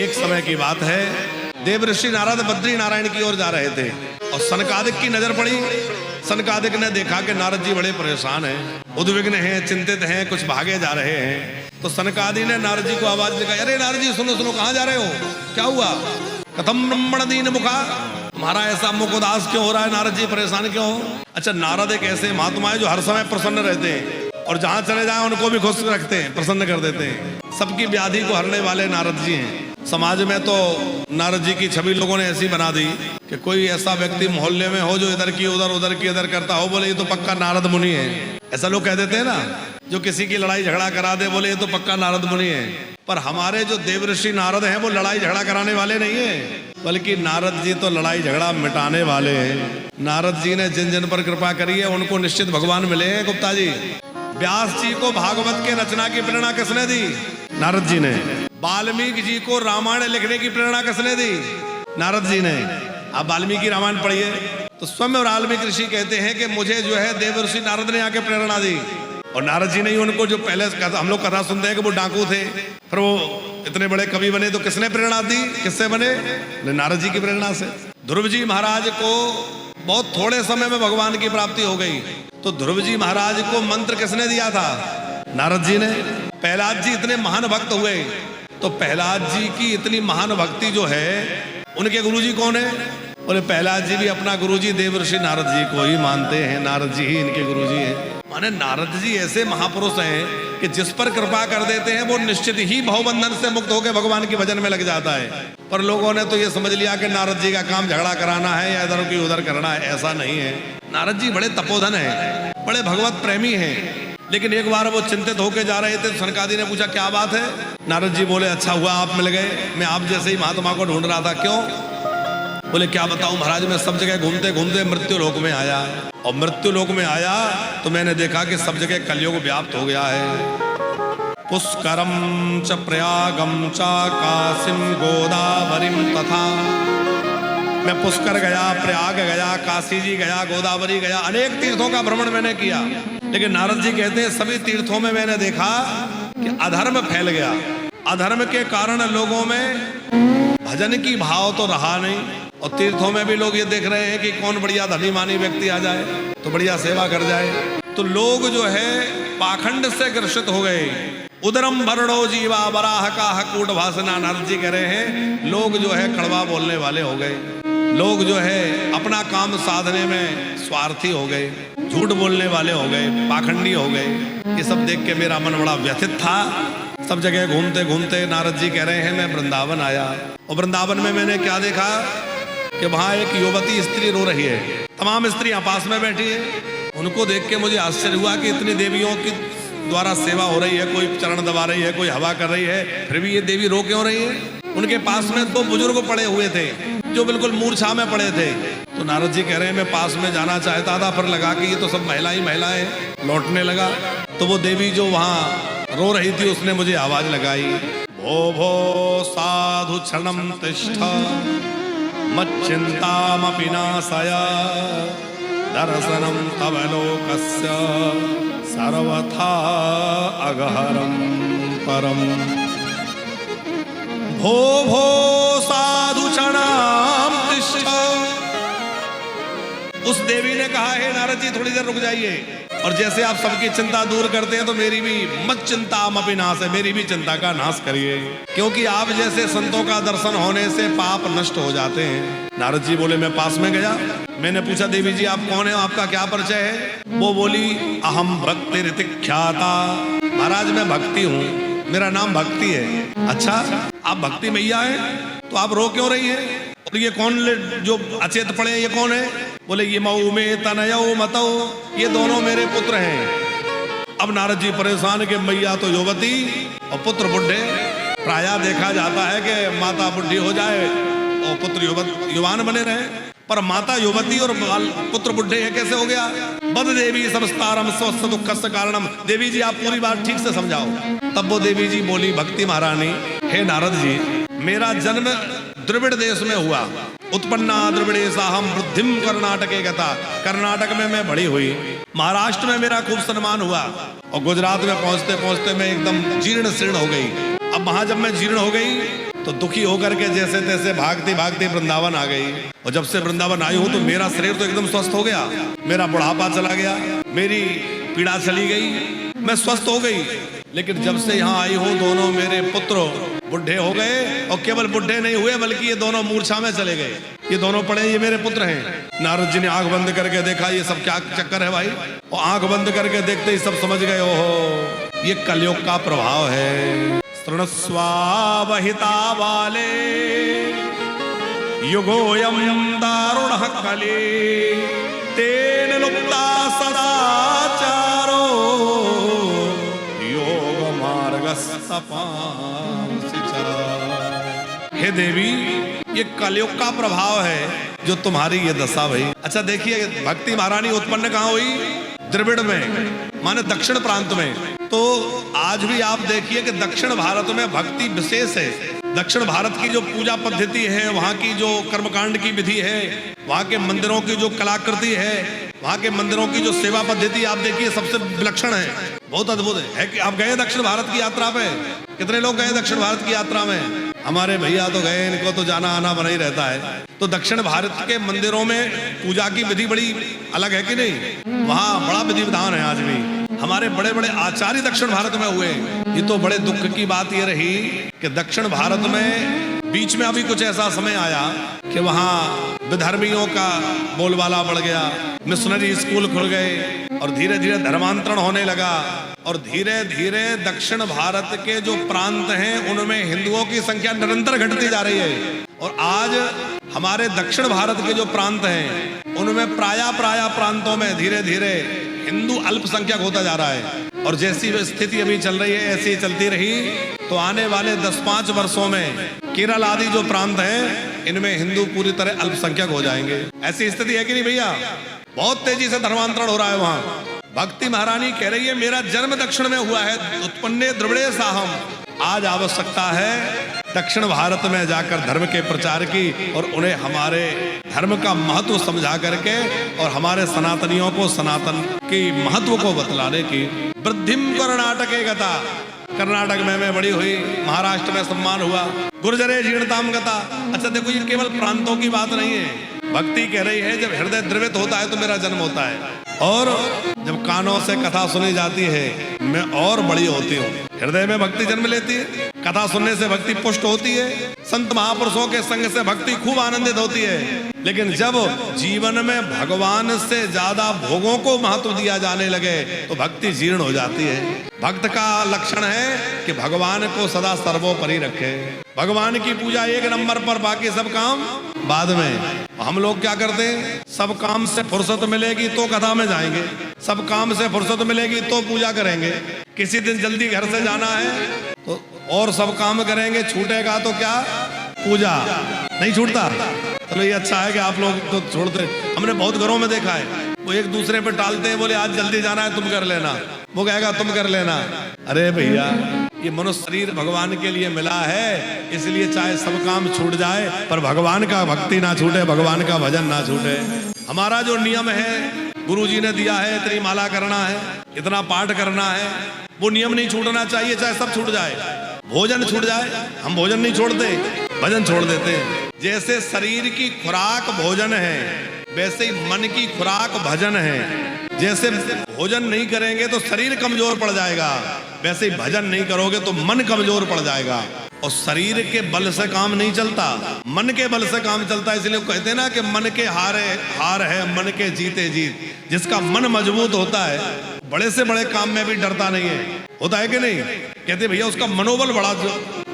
एक समय की बात है, देवर्षि नारद बद्री नारायण की ओर जा रहे थे और सनकादिक की नजर पड़ी। सनकादिक ने देखा कि नारद जी बड़े परेशान हैं, उद्विग्न हैं, चिंतित हैं, कुछ भागे जा रहे हैं। तो सनकादि ने नारद जी को आवाज लगाई, अरे नारद जी सुनो सुनो, कहाँ जा रहे हो, क्या हुआ? कथम ब्रह्मण दीन मुखा, तुम्हारा ऐसा मुख उदास क्यों हो रहा है? नारद जी परेशान क्यों हो? अच्छा, नारद एक ऐसे महात्मा है जो हर समय प्रसन्न रहते हैं और जहां चले जाए उनको भी खुश रखते हैं, प्रसन्न कर देते हैं। सबकी व्याधि को हरने वाले नारद जी हैं। समाज में तो नारद जी की छवि लोगों ने ऐसी बना दी कि कोई ऐसा व्यक्ति मोहल्ले में हो जो इधर की उधर, उधर की इधर करता हो, बोले ये तो पक्का नारद मुनि है। ऐसा लोग कह देते हैं ना, जो किसी की लड़ाई झगड़ा करा दे, बोले ये तो पक्का नारद मुनि है। पर हमारे जो देवर्षि नारद हैं वो लड़ाई झगड़ा कराने वाले नहीं है, बल्कि नारद जी तो लड़ाई झगड़ा मिटाने वाले हैं। नारद जी ने जिन जिन पर कृपा करी है उनको निश्चित भगवान मिले हैं। गुप्ता जी, व्यास जी को भागवत के रचना की प्रेरणा किसने दी? नारद जी ने। वाल्मीकि जी को रामायण लिखने की प्रेरणा किसने दी? नारद जी ने। आप वाल्मीकि रामायण पढ़िए तो स्वयं वाल्मीकि ऋषि कहते हैं कि मुझे जो है देवर्षि नारद ने आके प्रेरणा दी। और नारद जी ने ही उनको, जो पहले हम लोग कथा सुनते हैं कि वो डाकू थे, फिर वो इतने बड़े कवि बने, तो किसने प्रेरणा दी? किससे बने? नारद जी की प्रेरणा से। ध्रुव जी महाराज को बहुत थोड़े समय में भगवान की प्राप्ति हो गई, तो ध्रुव जी महाराज को मंत्र किसने दिया था? नारद जी ने। प्रहलाद जी इतने महान भक्त हुए, तो प्रहलाद जी की इतनी महान भक्ति जो है, उनके गुरुजी कौन है? बोले प्रहलाद जी भी अपना गुरुजी देवर्षि नारद जी को ही मानते हैं, नारद जी ही इनके गुरुजी हैं। माने नारद जी ऐसे महापुरुष हैं कि जिस पर कृपा कर देते हैं वो निश्चित ही भवबंधन से मुक्त होकर भगवान के भजन में लग जाता है। पर लोगों ने तो ये समझ लिया कि नारद जी का काम झगड़ा कराना है या इधर की उधर करना है। ऐसा नहीं है। नारद जी बड़े तपोधन हैं, बड़े भगवत प्रेमी हैं। लेकिन एक बार वो चिंतित होके जा रहे थे, सनकादि ने पूछा क्या बात है? नारद जी बोले अच्छा हुआ आप मिल गए, मैं आप जैसे ही महात्मा को ढूंढ रहा था। क्यों? बोले क्या बताऊं महाराज, मैं सब जगह घूमते घूमते मृत्यु लोक में आया, और मृत्यु लोक में आया तो मैंने देखा कि सब जगह कलयुग व्याप्त हो गया है। पुष्करम च प्रयागम च काशीम गोदावरीम तथा। मैं पुष्कर गया, प्रयाग गया, काशी जी गया, गोदावरी गया, अनेक तीर्थों का भ्रमण मैंने किया। लेकिन नारद जी कहते हैं सभी तीर्थों में मैंने देखा कि अधर्म फैल गया। अधर्म के कारण लोगों में भजन की भाव तो रहा नहीं, और तीर्थों में भी लोग ये देख रहे हैं कि कौन बढ़िया धनी मानी व्यक्ति आ जाए तो बढ़िया सेवा कर जाए। तो लोग जो है पाखंड से ग्रसित हो गए। उदरम भरणो जीवा बराह का कूट भाषणा। नारद जी कह रहे हैं लोग जो है कड़वा बोलने वाले हो गए, लोग जो है अपना काम साधने में स्वार्थी हो गए, झूठ बोलने वाले हो गए, पाखंडी हो गए। ये सब देख के मेरा मन बड़ा व्यथित था। सब जगह घूमते घूमते नारद जी कह रहे हैं मैं वृंदावन आया, और वृंदावन में मैंने क्या देखा कि वहाँ एक युवती स्त्री रो रही है, तमाम स्त्रियां पास में बैठी है। उनको देख के मुझे आश्चर्य हुआ कि इतनी देवियों की द्वारा सेवा हो रही है, कोई चरण दबा रही है, कोई हवा कर रही है, फिर भी ये देवी रो क्यों रही है? उनके पास में दो बुजुर्ग पड़े हुए थे जो बिल्कुल मूर्छा में पड़े थे। तो नारद जी कह रहे हैं मैं पास में जाना चाहता था, पर लगा कि ये तो सब महिला ही महिलाएं। लौटने लगा तो वो देवी जो वहाँ रो रही थी उसने मुझे आवाज लगाई, भो भो साधु क्षणम तिष्ठ मच्चिंतामपि नाशय दर्शनम तव लोकस्य सर्वथा अगहरम परम। भो भो साधु क्षणम तिष्ठ। उस देवी ने कहा हे नारद जी थोड़ी देर रुक जाइए, और जैसे आप सबकी चिंता दूर करते हैं तो मेरी भी मत चिंता अपि नाश है, मेरी भी चिंता का नाश करिए, क्योंकि आप जैसे संतों का दर्शन होने से पाप नष्ट हो जाते हैं। नारद जी बोले मैं पास में गया, मैंने पूछा देवी जी आप कौन है, आपका क्या परिचय है? वो बोली अहम भक्ति ऋतिख्याता। महाराज मैं भक्ति हूँ, मेरा नाम भक्ति है। अच्छा आप भक्ति मैया है, तो आप रो क्यों रही है? और ये कौन जो अचेत पड़े ये कौन है? बोले ये मऊ में तनयऊ मतऊ, ये दोनों मेरे पुत्र हैं। अब नारद जी परेशान के मैया तो युवती और पुत्र बुढ़े। प्रायः देखा जाता है कि माता बुढ़ी हो जाए और पुत्र युवान बने रहे, पर माता युवती और पुत्र बुढ़े है कैसे हो गया? बद देवी समस्तारम स्वस्थ दुख कारणम। देवी जी आप पूरी बात ठीक से समझाओ। तब वो देवी जी बोली भक्ति महारानी हे नारद जी मेरा जन्म द्रविड़ देश में हुआ, उत्पन्ना द्रविड़े साहम वृद्धिम कर्नाटके गता। कर्नाटक में मैं बड़ी हुई, महाराष्ट्र में मेरा खूब सम्मान हुआ, और गुजरात में पहुंचते पहुंचते मैं एकदम जीर्ण शीर्ण हो गई। अब वहां जब मैं जीर्ण हो गई तो दुखी होकर के जैसे तैसे भागती भागती वृंदावन आ गई। और जब से वृंदावन आई हूं तो मेरा शरीर तो एकदम स्वस्थ हो गया, मेरा बुढ़ापा चला गया, मेरी पीड़ा चली गई, मैं स्वस्थ हो गई। लेकिन जब से यहाँ आई हूँ दोनों मेरे पुत्र बुढ़े हो गए, और केवल बुढ़े नहीं हुए बल्कि ये दोनों मूर्छा में चले गए। ये दोनों पड़े, ये मेरे पुत्र हैं। नारद जी ने आंख बंद करके देखा ये सब क्या चक्कर है भाई, और आंख बंद करके देखते ही सब समझ गए, ओहो ये कलयुग का प्रभाव है। शृणुस्वावहिता वाले युगोयम दारुण कले तेन लुप्ता सदाचारो योग मार्गस्तपांसिचा। हे देवी, ये कलयुग का प्रभाव है जो तुम्हारी ये दशा भाई। अच्छा देखिए, भक्ति महारानी उत्पन्न कहाँ हुई? द्रविड़ में, माने दक्षिण प्रांत में। तो आज भी आप देखिए कि दक्षिण भारत में भक्ति विशेष है। दक्षिण भारत की जो पूजा पद्धति है, वहाँ की जो कर्मकांड की विधि है, वहाँ के मंदिरों की जो कलाकृति है, वहाँ के मंदिरों की जो सेवा पद्धति आप देखिए सबसे विलक्षण है, बहुत अद्भुत है कि आप गए दक्षिण भारत की यात्रा पे? कितने लोग गए दक्षिण भारत की यात्रा में? हमारे भैया तो गए, इनको तो जाना आना बना ही रहता है। तो दक्षिण भारत के मंदिरों में पूजा की विधि बड़ी अलग है कि नहीं? वहाँ बड़ा विधि विधान है। आज भी हमारे बड़े बड़े आचार्य दक्षिण भारत में हुए। ये तो बड़े दुख की बात ये रही कि दक्षिण भारत में बीच में अभी कुछ ऐसा समय आया कि वहाँ विधर्मियों का बोलबाला बढ़ गया, मिशनरी स्कूल खुल गए और धीरे धीरे धर्मांतरण होने लगा। और धीरे धीरे दक्षिण भारत के जो प्रांत हैं उनमें हिंदुओं की संख्या निरंतर घटती जा रही है। और आज हमारे दक्षिण भारत के जो प्रांत हैं उनमें प्राय प्रांतों में धीरे धीरे हिंदू अल्पसंख्यक होता जा रहा है। और जैसी स्थिति अभी चल रही है ऐसी चलती रही तो आने वाले 10-5 वर्षों में केरल आदि जो प्रांत हैं इनमें हिंदू पूरी तरह अल्पसंख्यक हो जाएंगे। ऐसी स्थिति है कि नहीं भैया? बहुत तेजी से धर्मांतरण हो रहा है वहाँ। भक्ति महारानी कह रही है मेरा जन्म दक्षिण में हुआ है, उत्पन्ने द्रविड़े साहम। आज आवश्यकता है दक्षिण भारत में जाकर धर्म के प्रचार की और उन्हें हमारे धर्म का महत्व समझा करके और हमारे सनातनियों को सनातन की महत्व को बतलाने की। वृद्धिम कर्नाटके गता, कर्नाटक में मैं बड़ी हुई, महाराष्ट्र में सम्मान हुआ। गुर्जरे जीर्णताम गता। अच्छा देखो, ये केवल प्रांतों की बात नहीं है। भक्ति कह रही है जब हृदय द्रवित होता है तो मेरा जन्म होता है, और जब कानों से कथा सुनी जाती है मैं और बड़ी होती हूँ। हृदय में भक्ति जन्म लेती है, कथा सुनने से भक्ति पुष्ट होती है, संत महापुरुषों के संग से भक्ति खूब आनंदित होती है। लेकिन जब जीवन में भगवान से ज्यादा भोगों को महत्व दिया जाने लगे तो भक्ति जीर्ण हो जाती है। भक्त का लक्षण है कि भगवान को सदा सर्वोपरि रखे, भगवान की पूजा एक नंबर पर, बाकी सब काम बाद में। हम लोग क्या करते हैं? सब काम से फुर्सत मिलेगी तो कथा में जाएंगे, सब काम से फुर्सत मिलेगी तो पूजा करेंगे। किसी दिन जल्दी घर से जाना है तो और सब काम करेंगे, छूटेगा तो क्या? पूजा नहीं छूटता। चलो ये अच्छा है कि आप लोग तो छोड़ते। हमने बहुत घरों में देखा है, वो एक दूसरे पे टालते हैं, बोले आज जल्दी जाना है तुम कर लेना, वो कहेगा तुम कर लेना। अरे भैया, ये मनुष्य शरीर भगवान के लिए मिला है, इसलिए चाहे सब काम छूट जाए पर भगवान का भक्ति ना छूटे, भगवान का भजन ना छूटे। हमारा जो नियम है गुरुजी ने दिया है, इतनी माला करना है, इतना पाठ करना है, वो नियम नहीं छूटना चाहिए, चाहे सब छूट जाए। भोजन छूट जाए, हम भोजन नहीं छोड़ते, भजन छोड़ देते हैं। जैसे शरीर की खुराक भोजन है वैसे ही मन की खुराक भजन है। जैसे भोजन नहीं करेंगे तो शरीर कमजोर पड़ जाएगा, वैसे ही भजन नहीं करोगे तो मन कमजोर पड़ जाएगा। और शरीर के बल से काम नहीं चलता, मन के बल से काम चलता है। इसलिए कहते हैं ना कि मन के हार है, मन के जीते जीत। जिसका मन मजबूत होता है बड़े से बड़े काम में भी डरता नहीं है, होता है कि नहीं? कहते भैया उसका मनोबल बड़ा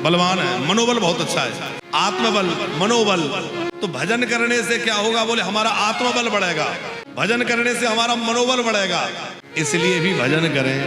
बलवान है, मनोबल बहुत अच्छा है। आत्मबल, मनोबल। तो भजन करने से क्या होगा? बोले हमारा आत्मबल बढ़ेगा, भजन करने से हमारा मनोबल बढ़ेगा। इसलिए भी भजन करें।